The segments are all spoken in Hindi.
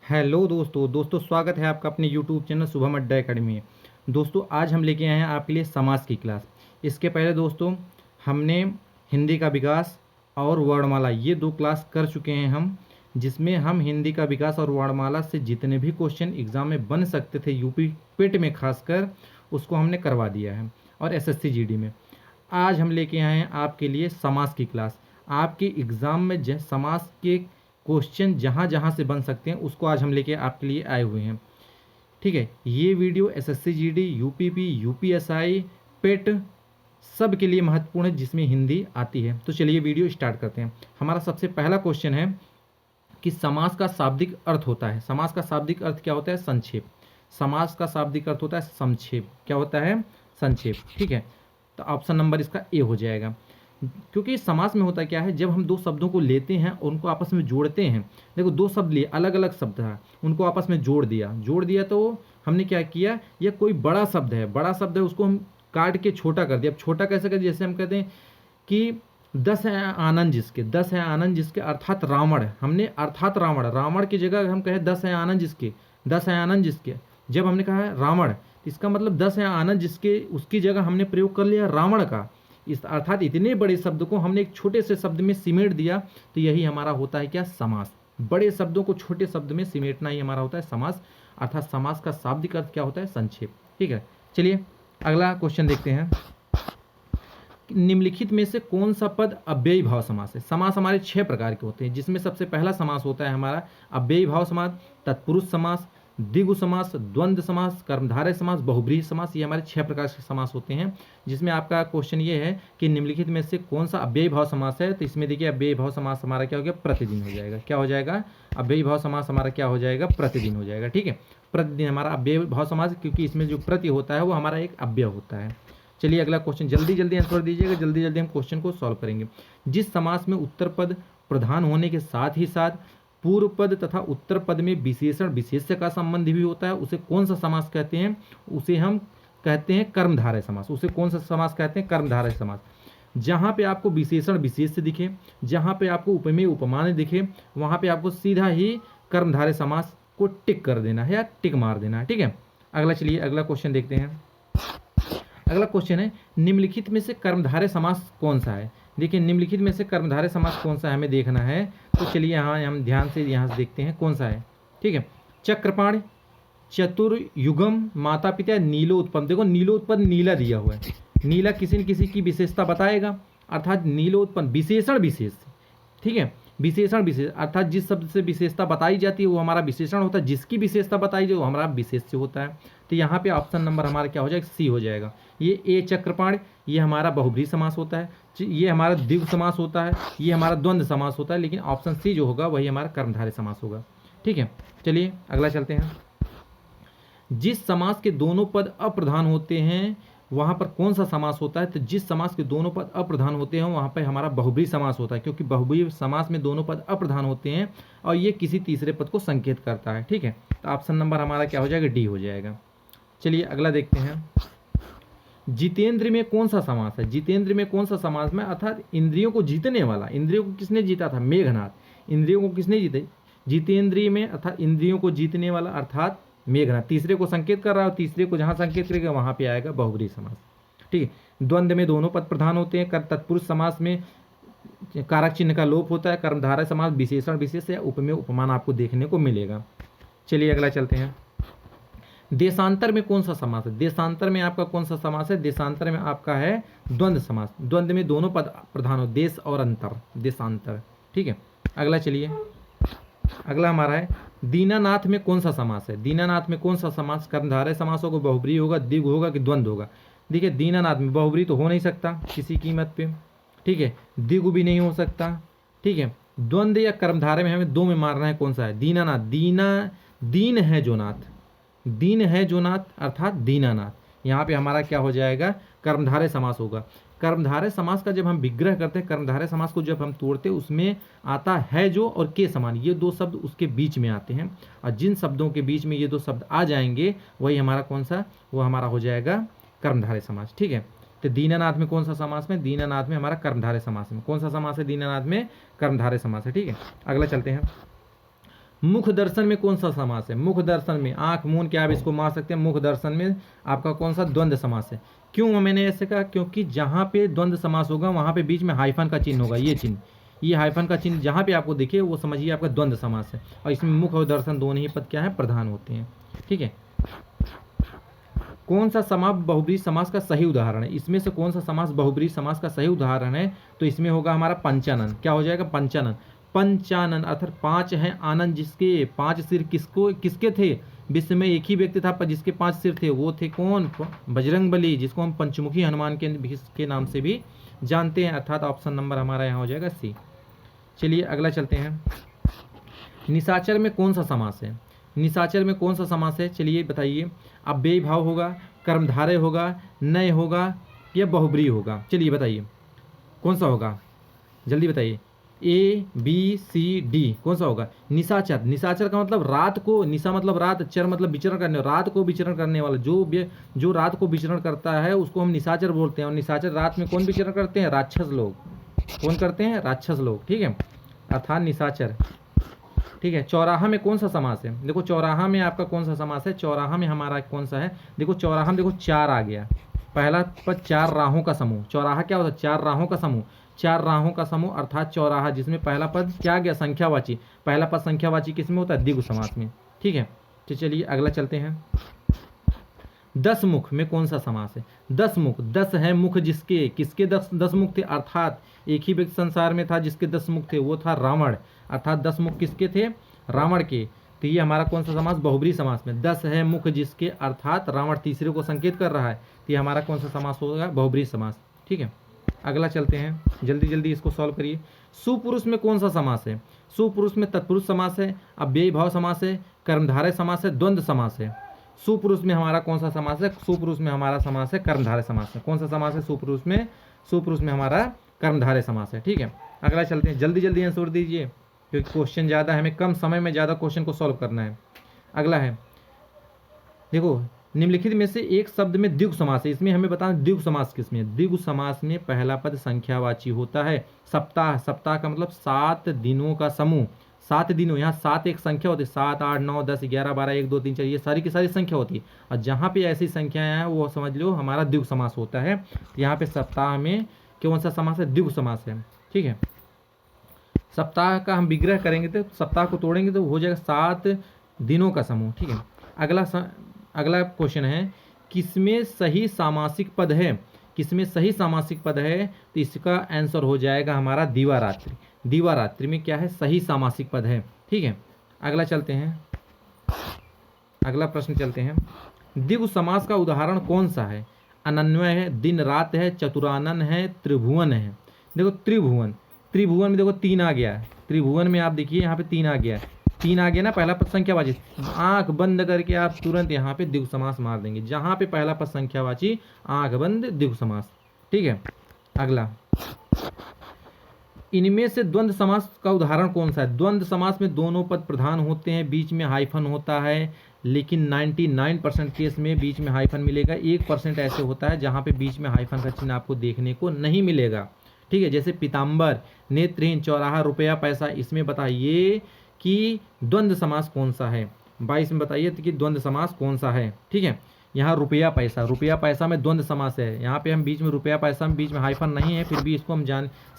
हेलो दोस्तों स्वागत है आपका अपने यूट्यूब चैनल शुभम अड्डा एकेडमी में। दोस्तों आज हम लेके आए हैं आपके लिए समास की क्लास। इसके पहले दोस्तों हमने हिंदी का विकास और वर्णमाला ये दो क्लास कर चुके हैं हम, जिसमें हम हिंदी का विकास और वर्णमाला से जितने भी क्वेश्चन एग्ज़ाम में बन सकते थे यूपी पेट में खासकर, उसको हमने करवा दिया है और एसएससी जीडी में। आज हम लेके आए हैं आपके लिए समास की क्लास। आपके एग्ज़ाम में समास के क्वेश्चन जहाँ जहाँ से बन सकते हैं उसको आज हम लेके आपके लिए आए हुए हैं। ठीक है, ये video SSC GD, UPP, UPSI, PET सब के लिए महत्वपूर्ण है जिसमें हिंदी आती है। तो चलिए वीडियो स्टार्ट करते हैं। हमारा सबसे पहला क्वेश्चन है कि समास का शाब्दिक अर्थ होता है। समास का शाब्दिक अर्थ क्या होता है? संक्षेप। समास का शाब्दिक अर्थ होता है संक्षेप। क्या होता है? संक्षेप। ठीक है, तो ऑप्शन नंबर इसका ए हो जाएगा। क्योंकि समास में होता क्या है, जब हम दो शब्दों को लेते हैं और उनको आपस में जोड़ते हैं। देखो दो शब्द लिए, अलग अलग शब्द है, उनको आपस में जोड़ दिया तो हमने क्या किया, यह कोई बड़ा शब्द है, उसको हम काट के छोटा कर दिया। अब छोटा कैसे कर दिया? जैसे हम कहते हैं कि 10 है आनंद जिसके, 10 है आनंद जिसके अर्थात रावण। हमने अर्थात रावण की जगह हम कहें 10 है आनंद जिसके, 10 है आनंद जिसके। जब हमने कहा है रावण, तो इसका मतलब 10 है आनंद जिसके, उसकी जगह हमने प्रयोग कर लिया रावण का। इस अर्थात इतने बड़े शब्द को हमने एक छोटे से शब्द में सिमेट दिया, तो यही हमारा होता है क्या? समास। बड़े शब्दों को छोटे शब्द में सिमेटना ही हमारा होता है समास। अर्थात समास का शाब्दिक अर्थ क्या होता है? संक्षेप। ठीक है, चलिए अगला क्वेश्चन देखते हैं। निम्नलिखित में से कौन सा पद अव्ययी भाव समास है? समास हमारे 6 प्रकार के होते हैं, जिसमें सबसे पहला समास होता है हमारा अव्ययी भाव समास, तत्पुरुष समास, द्विगु समास, द्वंद्व समास, कर्मधारय समास, बहुब्रीहि समास। ये हमारे 6 प्रकार के समास होते हैं, जिसमें आपका क्वेश्चन ये है कि निम्नलिखित में से कौन सा अव्ययी भाव समास है। तो इसमें देखिए अव्ययी भाव समास हमारा क्या हो गया? प्रतिदिन हो जाएगा। क्या हो जाएगा? अव्ययी भाव समास हमारा क्या हो जाएगा? प्रतिदिन हो जाएगा। ठीक है, प्रतिदिन हमारा अव्ययी भाव समास, क्योंकि इसमें जो प्रति होता है वो हमारा एक अव्यय होता है। चलिए अगला क्वेश्चन, जल्दी जल्दी आंसर दीजिएगा, जल्दी जल्दी हम क्वेश्चन को सॉल्व करेंगे। जिस समास में उत्तर पद प्रधान होने के साथ ही साथ पूर्व पद तथा उत्तर पद में विशेषण विशेष्य का संबंध भी होता है, उसे कौन सा समास कहते हैं? उसे हम कहते हैं कर्मधारय समास। उसे कौन सा समास कहते हैं? कर्मधारय समास। जहाँ पे आपको विशेषण विशेष्य दिखे, जहाँ पे आपको उपमेय उपमान दिखे, वहाँ पे आपको सीधा ही कर्मधारय समास को टिक कर देना है या टिक मार देना है। ठीक है, अगला चलिए अगला क्वेश्चन देखते हैं। अगला क्वेश्चन है, निम्नलिखित में से कर्मधारय समास कौन सा है? देखिए निम्नलिखित में से कर्मधारय समास कौन सा है हमें देखना है। तो चलिए यहाँ हम ध्यान से यहाँ से देखते हैं कौन सा है। ठीक है, चक्रपाण, चतुर्युगम, माता पिता, नीलोत्पन्न। देखो नीलोत्पन्न नीला दिया हुआ है, नीला किसी न किसी की विशेषता बताएगा, अर्थात नीलोत्पन्न विशेषण विशेष। ठीक है, विशेषण विशेष अर्थात जिस शब्द से विशेषता बताई जाती है वो हमारा विशेषण होता है, जिसकी विशेषता बताई जाए वो हमारा विशेष्य होता है। तो यहाँ पे ऑप्शन नंबर हमारा क्या हो जाएगा? सी हो जाएगा। ये ए चक्रपाण, ये हमारा बहुब्रीहि समास होता है, ये हमारा द्विगु समास होता है, ये हमारा द्वंद्व समास होता है, लेकिन ऑप्शन सी जो होगा वही हमारा कर्मधारय समास होगा। ठीक है, चलिए अगला चलते हैं। जिस समास के दोनों पद अप्रधान होते हैं वहाँ पर कौन सा समास होता है? तो जिस समास के दोनों पद अप्रधान होते हैं वहाँ पर हमारा बहुब्रीहि समास होता है, क्योंकि बहुब्रीहि समास में दोनों पद अप्रधान होते हैं और ये किसी तीसरे पद को संकेत करता है। ठीक है, तो ऑप्शन नंबर हमारा क्या हो जाएगा? डी हो जाएगा। चलिए अगला देखते हैं। जितेंद्र में कौन सा समास है? जितेंद्र में कौन सा समास में, अर्थात इंद्रियों को जीतने वाला। इंद्रियों को किसने जीता था? मेघनाथ। इंद्रियों को किसने जीते? जितेंद्रिय में, अर्थात इंद्रियों को जीतने वाला अर्थात मेघनाथ। तीसरे को संकेत कर रहा है, तीसरे को जहाँ संकेत करेगा वहाँ पे आएगा बहुब्रीहि समास। ठीक है, द्वंद्व में दोनों पद प्रधान होते हैं। तत्पुरुष समास में कारक चिन्ह का लोप होता है। कर्मधारय समास विशेषण विशेष या उपमेय उपमान आपको देखने को मिलेगा। चलिए अगला चलते हैं। देशांतर में कौन सा समास है? देशांतर में आपका कौन सा समास है? देशांतर में आपका है द्वंद्व समास। द्वंद्व में दोनों पद प्रधान हो, देश और अंतर, देशांतर। ठीक है, अगला चलिए अगला हमारा है दीनानाथ में कौन सा समास है? दीनानाथ में कौन सा समास? कर्मधारय समास होगा, बहुब्रीहि होगा, द्विगु होगा कि द्वंद्व होगा? देखिए दीनानाथ में बहुब्रीहि तो हो नहीं सकता किसी कीमत पे। ठीक है, द्विगु भी नहीं हो सकता। ठीक है, द्वंद्व या कर्मधारय में हमें दो में मारना है, कौन सा है? दीनानाथ। दीन है जो नाथ, दीन है जो नाथ अर्थात दीनानाथ। यहाँ पे हमारा क्या हो जाएगा? कर्मधारय समास होगा। कर्मधारय समास का जब हम विग्रह करते हैं, कर्मधारय समास को जब हम तोड़ते हैं, उसमें आता है जो और के समान, ये दो शब्द उसके बीच में आते हैं, और जिन शब्दों के बीच में ये दो शब्द आ जाएंगे वही हमारा कौन सा? वो हमारा हो जाएगा कर्मधारय समास। ठीक है, तो दीनानाथ में कौन सा समास में? दीनानाथ में हमारा कर्मधारय समास में। कौन सा समास है? दीनानाथ में कर्मधारय समास है। ठीक है, अगला चलते हैं। मुख दर्शन में कौन सा समास है? मुख दर्शन में आंख मूंद के आप इसको मार सकते हैं। मुख दर्शन में आपका कौन सा? द्वंद्व समास है। क्यों मैंने ऐसे कहा? क्योंकि जहाँ पे द्वंद्व समास होगा वहाँ पे बीच में हाइफन का चिन्ह होगा, ये चिन्ह, ये हाइफन का चिन्ह जहाँ पे आपको दिखे वो समझिए आपका द्वंद्व समास है। और इसमें मुख और दर्शन दोनों ही पद क्या है? प्रधान होते हैं। ठीक है। कौन सा समास बहुब्रीहि समास का सही उदाहरण है? इसमें से कौन सा समास बहुब्रीहि समास का सही उदाहरण है? तो इसमें होगा हमारा पंचानन। क्या हो जाएगा? पंचानन। पंचानन अर्थात 5 हैं आनंद, जिसके 5 सिर किसके थे? विश्व में एक ही व्यक्ति था पर जिसके 5 सिर थे, वो थे कौन? बजरंगबली, जिसको हम पंचमुखी हनुमान के नाम से भी जानते हैं। अर्थात ऑप्शन नंबर हमारा यहाँ हो जाएगा सी। चलिए अगला चलते हैं। निशाचर में कौन सा समास है? निशाचर में कौन सा समास है? चलिए बताइए। अव्ययी भाव होगा, कर्मधारय होगा, नय होगा या बहुब्रीहि होगा? चलिए बताइए कौन सा होगा, जल्दी बताइए। ए बी सी डी कौन सा होगा? निशाचर। निशाचर का मतलब रात को, निशा मतलब रात, चर मतलब विचरण करने, रात को विचरण करने वाला, जो रात को विचरण करता है उसको हम निशाचर बोलते हैं। और निशाचर रात में कौन विचरण करते हैं? राक्षस लोग। कौन करते हैं? राक्षस लोग। ठीक है, अर्थात निशाचर। ठीक है। चौराहा में कौन सा समास है? देखो चौराहा में आपका कौन सा समास है? चौराहा में हमारा कौन सा है? देखो चौराहा में देखो 4 आ गया। पहला पद 4 राहों का समूह। चौराहा क्या होता है? 4 राहों का समूह। 4 राहों का समूह अर्थात चौराहा, जिसमें पहला पद क्या आ गया? संख्यावाची। पहला पद संख्यावाची किसमें होता है? द्विगु समास में। ठीक है। तो चलिए अगला चलते हैं। 10 मुख में कौन सा समास है? 10 मुख। 10 है मुख जिसके, किसके 10 मुख थे? अर्थात एक ही व्यक्ति संसार में था जिसके 10 मुख थे, वो था रावण। अर्थात 10 मुख किसके थे? रावण के। तो ये हमारा कौन सा समास? बहुब्रीहि समास में। 10 है मुख जिसके, अर्थात रावण तीसरे को संकेत कर रहा है, तो ये हमारा कौन सा समास होगा? बहुब्रीहि समास। ठीक है। अगला चलते हैं, जल्दी जल्दी इसको सॉल्व करिए। सुपुरुष में कौन सा समास है? सुपुरुष में तत्पुरुष समास है, अव्ययी भाव समास है, कर्मधारय समास है, द्वंद्व समास है। सुपुरुष में हमारा कौन सा समास है? सुपुरुष में हमारा समास है कर्मधारय समास है। कौन सा समास है सुपुरुष में? सुपुरुष में हमारा कर्मधारय समास है। ठीक है। अगला चलते हैं, जल्दी जल्दी आंसर दीजिए क्योंकि क्वेश्चन ज़्यादा है, हमें कम समय में ज़्यादा क्वेश्चन को सॉल्व करना है। अगला है, देखो निम्नलिखित में से एक शब्द में द्विगु समास है, इसमें हमें बताना द्विगु समास किसमें है। द्विगु समास में पहला पद संख्यावाची होता है। सप्ताह, सप्ताह का मतलब 7 दिनों का समूह। 7 दिनों, यहाँ 7 एक संख्या होती है, 7 8 9 10 11 12 1 2 3 4, ये सारी की सारी संख्या होती है। और जहाँ पे ऐसी संख्याएं हैं वो समझ लो हमारा द्विगु समास होता है। यहाँ पे सप्ताह में कौन सा समास है? द्विगु समास है। ठीक है। सप्ताह का हम विग्रह करेंगे तो सप्ताह को तोड़ेंगे तो हो जाएगा 7 दिनों का समूह। ठीक है। अगला क्वेश्चन है, किसमें सही सामासिक पद है? किसमें सही सामासिक पद है? तो इसका आंसर हो जाएगा हमारा दिवारात्रि। दिवारात्रि में क्या है? सही सामासिक पद है। ठीक है। अगला चलते हैं, अगला प्रश्न चलते हैं। द्विगु समास का उदाहरण कौन सा है? अनन्वय है, दिन रात है, चतुरानन है, त्रिभुवन है। देखो त्रिभुवन, त्रिभुवन में देखो 3 आ गया। त्रिभुवन में आप देखिए यहाँ पे 3 आ गया। 3 आ गया ना, पहला पद संख्यावाची, आंख बंद करके आप तुरंत यहाँ पे द्विगु समास मार देंगे। जहाँ पे पहला पद संख्यावाची, आंख बंद, द्विगु समास। ठीक है। अगला, इनमें से द्वंद्व समास का उदाहरण कौन सा है? द्वंद्व समास में दोनों पद प्रधान होते हैं, बीच में हाइफन होता है, लेकिन 99% केस में बीच में हाइफन मिलेगा। 1% ऐसे होता है जहाँ पे बीच में हाइफन का चिन्ह आपको देखने को नहीं मिलेगा। ठीक है। जैसे पीताम्बर, नेत्रहीन, चौराहा, रुपया, पैसा, इसमें बताइए कि द्वंद्व समास कौन सा है। 22 में बताइए कि द्वंद्व समास कौन सा है। ठीक है। यहाँ रुपया पैसा, रुपया पैसा में द्वंद्व समास है। यहाँ पे हम बीच में रुपया पैसा में बीच में हाइफन नहीं है, फिर भी इसको हम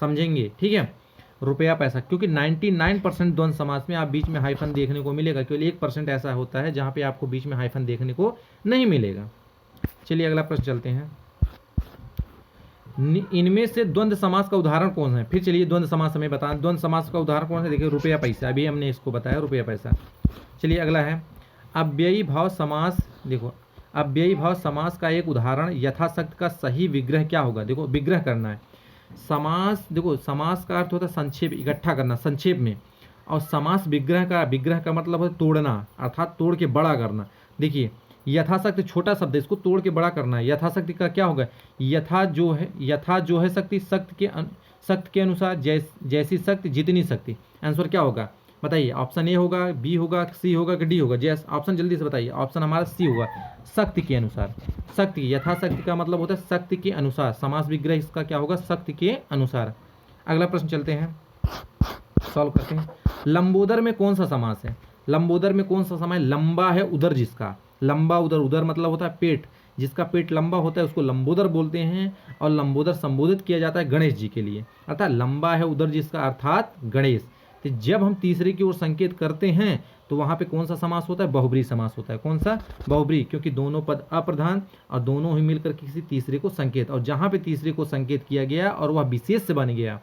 समझेंगे। ठीक है। रुपया पैसा, क्योंकि 99% द्वंद्व समास में आप बीच में हाइफन देखने को मिलेगा, केवल 1% ऐसा होता है जहाँ पे आपको बीच में हाइफन देखने को नहीं मिलेगा। चलिए अगला प्रश्न चलते हैं। इनमें से द्वंद्व समास का उदाहरण कौन है? फिर चलिए द्वंद्व समास हमें बताएं। द्वंद्व समास का उदाहरण कौन है? देखिए रुपया पैसा, अभी हमने इसको बताया रुपया पैसा। चलिए अगला है अव्ययी भाव समास। देखो अव्ययी भाव समास का एक उदाहरण, यथाशक्ति का सही विग्रह क्या होगा? देखो विग्रह करना है समास। देखो समास का अर्थ होता है संक्षेप, इकट्ठा करना संक्षेप में, और समास विग्रह का मतलब है तोड़ना, अर्थात तोड़ के बड़ा करना। देखिए यथाशक्ति छोटा शब्द है, इसको तोड़ के बड़ा करना है। यथाशक्ति का क्या होगा? यथा जो है शक्ति, शक्ति के अनुसार, जैसी शक्ति जितनी शक्ति। आंसर क्या होगा बताइए? ऑप्शन ए होगा, बी होगा, सी होगा कि डी होगा? जैस ऑप्शन जल्दी से बताइए। ऑप्शन हमारा सी होगा, शक्ति के अनुसार। शक्ति, यथाशक्ति का मतलब होता है शक्ति के अनुसार। समास विग्रह इसका क्या होगा? शक्ति के अनुसार। अगला प्रश्न चलते हैं, सॉल्व करते हैं। लंबोदर में कौन सा समास है? लंबोदर में कौन सा समास है? लंबा है उदर जिसका, लंबा उदर, उदर मतलब होता है पेट, जिसका पेट लंबा होता है उसको लंबोदर बोलते हैं। और लंबोदर संबोधित किया जाता है गणेश जी के लिए, अर्थात लंबा है उदर जिसका अर्थात गणेश। तो जब हम तीसरे की ओर संकेत करते हैं तो वहाँ पे कौन सा समास होता है? बहुब्रीहि समास होता है। कौन सा? बहुब्रीहि, क्योंकि दोनों पद अप्रधान और दोनों ही मिलकर किसी तीसरे को संकेत, और जहाँ पे तीसरे को संकेत किया गया और वह विशेष से बन गया,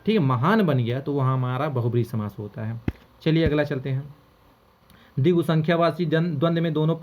ठीक है, महान बन गया, तो वहाँ हमारा बहुब्रीहि समास होता है। चलिए अगला चलते हैं। द्विगु संख्यावाची द्वंद्व में दोनों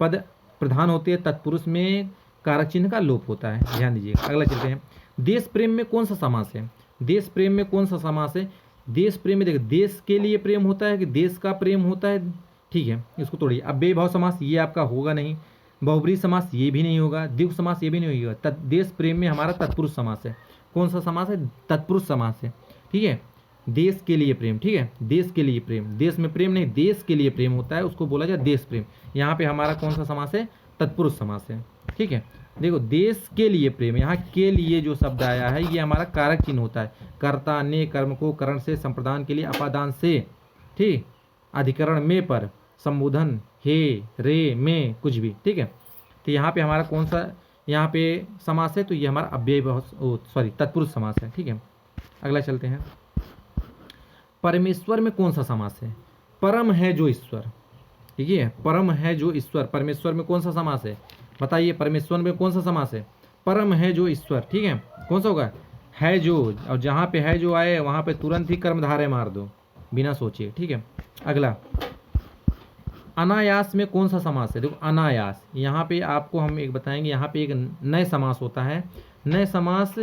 पद प्रधान होते हैं, तत्पुरुष में कारक चिन्ह का लोप होता है, ध्यान दीजिएगा। अगला चलते हैं। देश प्रेम में कौन सा समास है? देश प्रेम में कौन सा समास है? देश प्रेम में देखो, देश के लिए प्रेम होता है कि देश का प्रेम होता है, ठीक है, इसको तोड़िए। अब बेभाव समास ये आपका होगा नहीं, बहुब्रीहि समास ये भी नहीं होगा, द्विगु समास ये भी नहीं होगा। देश प्रेम में हमारा तत्पुरुष समास है। कौन सा समास है? तत्पुरुष समास है, ठीक है। देश के लिए प्रेम, ठीक है, देश के लिए प्रेम, देश में प्रेम नहीं, देश के लिए प्रेम होता है, उसको बोला जाए देश प्रेम। यहाँ पे हमारा कौन सा समास है? तत्पुरुष समास है, ठीक है। देखो, देश के लिए प्रेम, यहाँ के लिए जो शब्द आया है ये हमारा कारक चिन्ह होता है। कर्ता ने कर्म को करण से संप्रदान के लिए अपादान से, ठीक, अधिकरण में पर, संबोधन हे रे में कुछ भी, ठीक है। तो यहाँ पे हमारा कौन सा यहाँ पे समास है? तो ये हमारा अव्यय तत्पुरुष समास है, ठीक है। अगला चलते हैं। परमेश्वर में कौन सा समास है? परम है जो ईश्वर, ठीक है, परम है जो ईश्वर, परमेश्वर में कौन सा समास है? बताइए, परमेश्वर में कौन सा समास है? परम है जो ईश्वर, ठीक है, कौन सा होगा? है जो, और जहाँ पे है जो आए वहाँ पे तुरंत ही कर्मधारय मार दो बिना सोचे, ठीक है। अगला, अनायास में कौन सा समास है? देखो, अनायास, यहाँ पे आपको हम एक बताएंगे, यहाँ पे एक नए समास होता है। नए समास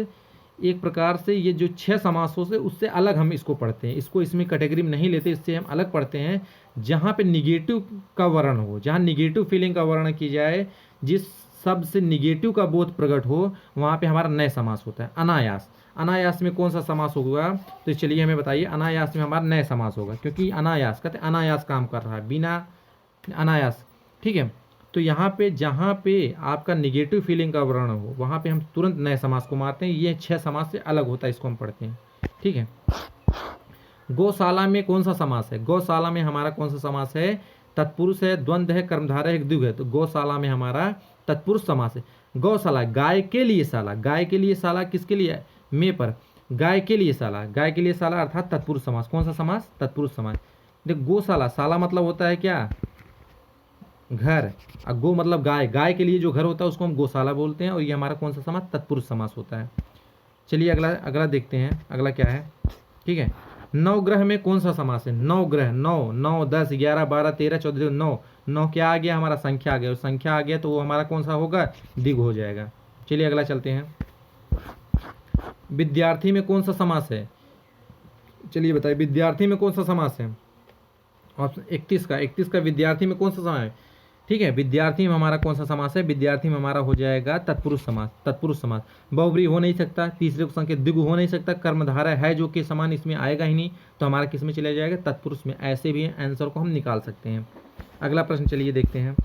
एक प्रकार से ये जो 6 समासों से उससे अलग हम इसको पढ़ते हैं, इसको इसमें कैटेगरी में नहीं लेते, इससे हम अलग पढ़ते हैं। जहाँ पे निगेटिव का वर्णन हो, जहाँ निगेटिव फीलिंग का वर्णन की जाए, जिस शब्द से निगेटिव का बोध प्रकट हो, वहाँ पे हमारा नए समास होता है। अनायास, अनायास में कौन सा समास होगा? तो चलिए हमें बताइए, अनायास में हमारा नए समास होगा, क्योंकि अनायास कहते हैं अनायास काम कर रहा है, बिना अनायास, ठीक है। तो यहाँ पे जहाँ पे आपका निगेटिव फीलिंग का वर्णन हो वहाँ पे हम तुरंत नए समास को मारते हैं। ये 6 समास से अलग होता है, इसको हम पढ़ते हैं, ठीक है। गौशाला में कौन सा समास है? गौशाला में हमारा कौन सा समास है? तत्पुरुष है, द्वंद्व है, कर्मधारय है, द्विगु है। तो गौशाला में हमारा तत्पुरुष समास है। गौशाला, गाय के लिए शाला, गाय के लिए शाला किसके लिए? में पर, गाय के लिए शाला, गाय के लिए शाला अर्थात तत्पुरुष समास। कौन सा समास? तत्पुरुष समास। देखो, गौशाला, शाला मतलब होता है क्या? घर, और गो मतलब गाय, गाय के लिए जो घर होता है उसको हम गौशाला बोलते हैं, और ये हमारा कौन सा समास? तत्पुरुष समास होता है। चलिए अगला देखते हैं, अगला क्या है, ठीक है। नवग्रह में कौन सा समास है? नवग्रह, 9, 9, 10, 11, 12, 13, 14, 9, 9 क्या आ गया? हमारा संख्या आ गया, और संख्या आ गया तो वो हमारा कौन सा होगा? द्विगु हो जाएगा। चलिए अगला चलते हैं। विद्यार्थी में कौन सा समास है? चलिए बताइए, विद्यार्थी में कौन सा समास है? ऑप्शन 31 का विद्यार्थी में कौन सा समास है? ठीक है, विद्यार्थी में हमारा कौन सा समास है? विद्यार्थी में हमारा हो जाएगा तत्पुरुष समास। तत्पुरुष समास, बहुब्रीहि हो नहीं सकता, तीसरे को संकेत द्विगु हो नहीं सकता, कर्मधारय है जो के समान इसमें आएगा ही नहीं, तो हमारा किस में चला जाएगा? तत्पुरुष में। ऐसे भी आंसर को हम निकाल सकते हैं। अगला प्रश्न चलिए देखते हैं।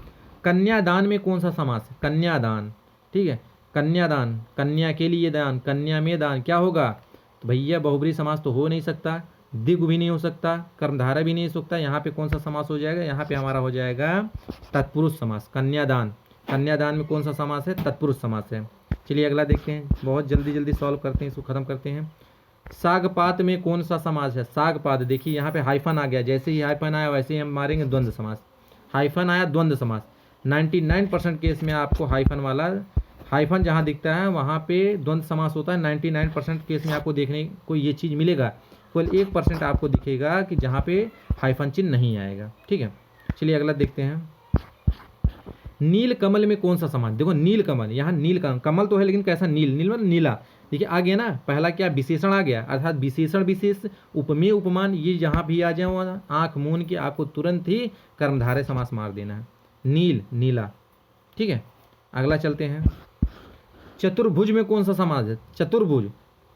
कन्यादान में कौन सा समास है? कन्यादान, ठीक है, कन्यादान, कन्या के लिए दान, कन्या में दान, क्या होगा? तो भैया बहुब्रीहि समास तो हो नहीं सकता, द्विगु भी नहीं हो सकता, कर्मधारय भी नहीं हो सकता। यहाँ पे कौन सा समास हो जाएगा? यहाँ पे हमारा हो जाएगा तत्पुरुष समास। कन्यादान, कन्यादान में कौन सा समास है? तत्पुरुष समास है। चलिए अगला देखते हैं, बहुत जल्दी सॉल्व करते हैं, इसको खत्म करते हैं। सागपात में कौन सा समास है? सागपात, देखिए यहाँ पे हाइफन आ गया, जैसे ही हाइफन आया वैसे ही हम मारेंगे द्वंद्व समास। हाइफन आया, द्वंद्व समास। 99% केस में आपको हाइफन वाला, हाइफन जहाँ दिखता है वहाँ पे द्वंद्व समास होता है। 99% केस में आपको देखने को ये चीज़ मिलेगा, केवल 1% आपको दिखेगा कि जहाँ पे हाइफन चिन्ह नहीं आएगा, ठीक है। चलिए अगला देखते हैं। नील कमल में कौन सा समास? देखो नील कमल, यहाँ नील कमल तो है लेकिन कैसा? नील, नील मतलब नीला, देखिए आ गया ना, पहला क्या? विशेषण आ गया, अर्थात विशेषण विशेष, उपमेय उपमान, ये जहाँ भी आ जाए आँख मूंद के आपको तुरंत ही कर्मधारय समास मार देना है। नील, नीला, ठीक है। अगला चलते हैं। चतुर्भुज में कौन सा समास है? चतुर्भुज,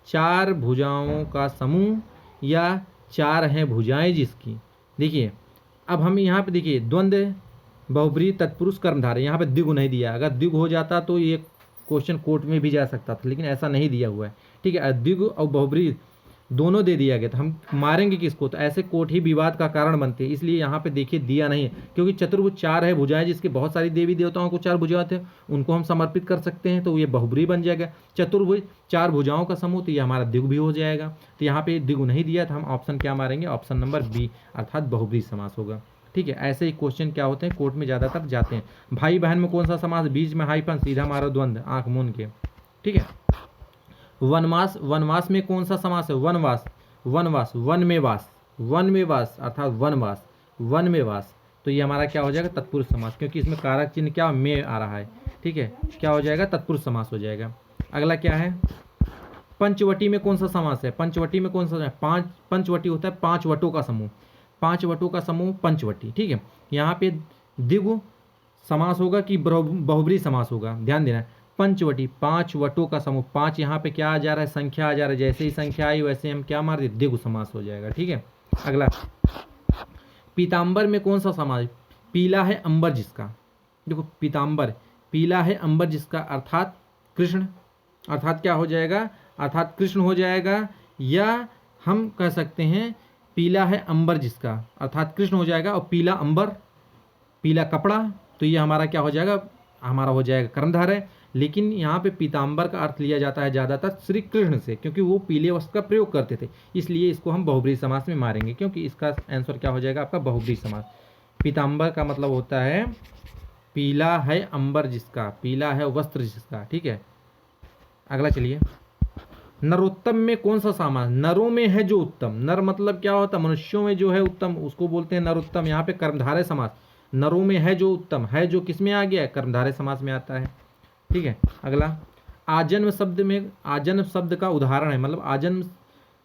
4 भुजाओं का समूह या 4 हैं भुजाएं जिसकी। देखिए अब हम यहाँ पे देखिए द्वंद्व, बहुब्रीहि, तत्पुरुष, कर्मधारय, यहाँ पे द्विगु नहीं दिया। अगर द्विगु हो जाता तो ये क्वेश्चन कोर्ट में भी जा सकता था, लेकिन ऐसा नहीं दिया हुआ है, ठीक है। द्विगु और बहुब्रीहि दोनों दे दिया गया, तो हम मारेंगे किसको? तो ऐसे कोट ही विवाद का कारण बनते हैं। इसलिए यहाँ पे देखिए दिया नहीं है, क्योंकि चतुर्भुज 4 है भुजाएं, जिसके बहुत सारी देवी देवताओं को 4 भुजा थे, उनको हम समर्पित कर सकते हैं, तो ये बहुब्री बन जाएगा। चतुर्भुज 4 भुजाओं का समूह, तो ये हमारा द्विगु भी हो जाएगा। तो यहाँ पे द्विगु नहीं दिया, तो हम ऑप्शन क्या मारेंगे? ऑप्शन नंबर बी, अर्थात बहुब्री समास होगा। ठीक है, ऐसे ही क्वेश्चन क्या होते हैं कोर्ट में ज़्यादातर जाते हैं। भाई बहन में कौन सा समास? बीच में हाइफन, सीधा मारो द्वंद्व, आंख मूंद के। ठीक है। वनवास, वनवास में कौन सा समास है? वनवास, वनवास, वन में वास, वन में वास अर्थात वनवास, वन में वास। तो ये हमारा क्या हो जाएगा? तत्पुरुष समास, क्योंकि इसमें कारक चिन्ह क्या में आ रहा है। ठीक है, क्या हो जाएगा? तत्पुरुष समास हो जाएगा। अगला क्या है? पंचवटी में कौन सा समास है? पंचवटी में कौन सा? पंचवटी होता है 5 वटों का समूह, 5 वटों का समूह पंचवटी। ठीक है, यहाँ पे द्विगु समास होगा कि बहुब्री समास होगा? ध्यान देना, पंचवटी 5 वटों का समूह, 5 यहाँ पे क्या आ जा रहा है? संख्या आ जा रहा है। जैसे ही संख्या आई वैसे हम क्या मार दिए? द्विगु समास हो जाएगा। ठीक है। अगला, पीताम्बर में कौन सा समास? पीला है अंबर जिसका, देखो पीताम्बर, पीला है अंबर जिसका, अर्थात कृष्ण, अर्थात क्या हो जाएगा? अर्थात कृष्ण हो जाएगा। या हम कह सकते हैं पीला है अंबर जिसका, अर्थात कृष्ण हो जाएगा। और पीला अंबर, पीला कपड़ा, तो ये हमारा क्या हो जाएगा? हमारा हो जाएगा कर्णधार है। लेकिन यहाँ पे पीताम्बर का अर्थ लिया जाता है ज़्यादातर श्री कृष्ण से, क्योंकि वो पीले वस्त्र का प्रयोग करते थे, इसलिए इसको हम बहुब्री समास में मारेंगे, क्योंकि इसका आंसर क्या हो जाएगा आपका? बहुब्री समास। पीताम्बर का मतलब होता है पीला है अंबर जिसका, पीला है वस्त्र जिसका। ठीक है। अगला चलिए, नरोत्तम में कौन सा समास? नरों में है जो उत्तम, नर मतलब क्या होता है? मनुष्यों में जो है उत्तम, उसको बोलते हैं नरोत्तम। यहाँ पे कर्मधारय समास, नरों में है जो उत्तम, है जो किस में आ गया है? कर्मधारय समास में आता है। ठीक है। अगला, आजन्म शब्द में, आजन्म शब्द का उदाहरण है, मतलब आजन्म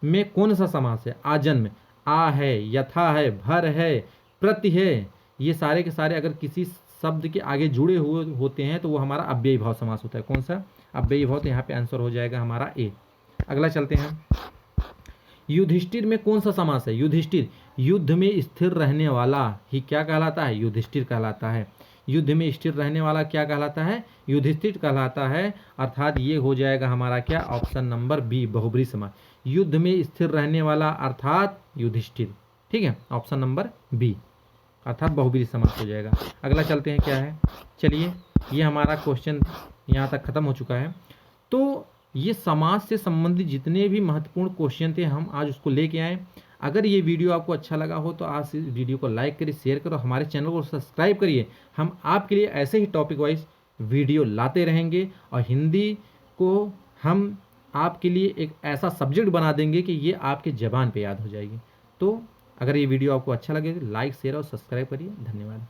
में कौन सा समास है? आजन्म, आ है, यथा है, भर है, प्रति है, ये सारे के सारे अगर किसी शब्द के आगे जुड़े हुए होते हैं तो वो हमारा अव्ययी भाव समास होता है। कौन सा? अव्ययी भाव। तो यहाँ पे आंसर हो जाएगा हमारा ए। अगला चलते हैं, युधिष्ठिर में कौन सा समास है? युधिष्ठिर, युद्ध में स्थिर रहने वाला ही क्या कहलाता है? युधिष्ठिर कहलाता है। युद्ध में स्थिर रहने वाला क्या कहलाता है? युधिष्ठिर कहलाता है। अर्थात ये हो जाएगा हमारा क्या? ऑप्शन नंबर बी, बहुब्री समास। युद्ध में स्थिर रहने वाला अर्थात युधिष्ठिर। ठीक है, ऑप्शन नंबर बी, अर्थात बहुब्री समास हो जाएगा। अगला चलते हैं, क्या है? चलिए, ये हमारा क्वेश्चन यहाँ तक खत्म हो चुका है। तो ये समाज से संबंधित जितने भी महत्वपूर्ण क्वेश्चन थे हम आज उसको लेके आए। अगर ये वीडियो आपको अच्छा लगा हो तो आज इस वीडियो को लाइक करिए, शेयर करो, हमारे चैनल को सब्सक्राइब करिए। हम आपके लिए ऐसे ही टॉपिक वाइज वीडियो लाते रहेंगे, और हिंदी को हम आपके लिए एक ऐसा सब्जेक्ट बना देंगे कि ये आपके ज़बान पे याद हो जाएगी। तो अगर ये वीडियो आपको अच्छा लगे तो लाइक, शेयर और सब्सक्राइब करिए। धन्यवाद।